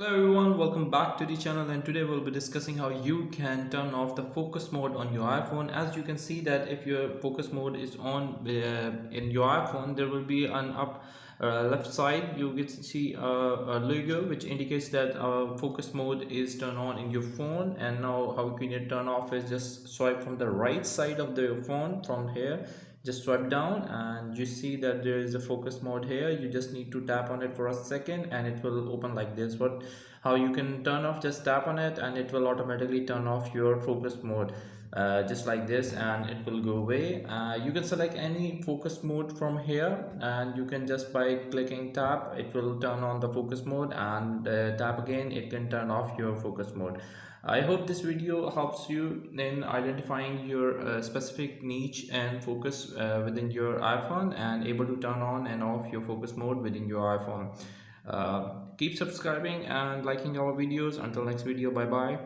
Hello everyone, welcome back to the channel, and today we'll be discussing how you can turn off the focus mode on your iPhone. As you can see that if your focus mode is on in your iPhone, there will be an up left side you can see a logo which indicates that focus mode is turned on in your phone. And now how you can turn off is just swipe from the right side of the phone from here, just swipe down and you see that there is a focus mode here. You just need to tap on it for a second and it will open like this. What how you can turn off, just tap on it and it will automatically turn off your focus mode, just like this, and it will go away. You can select any focus mode from here and you can just by clicking tap it will turn on the focus mode, and tap again it can turn off your focus mode. I hope this video helps you in identifying your specific niche and focus within your iPhone, and able to turn on and off your focus mode within your iPhone. Keep subscribing and liking our videos. Until next video, bye bye.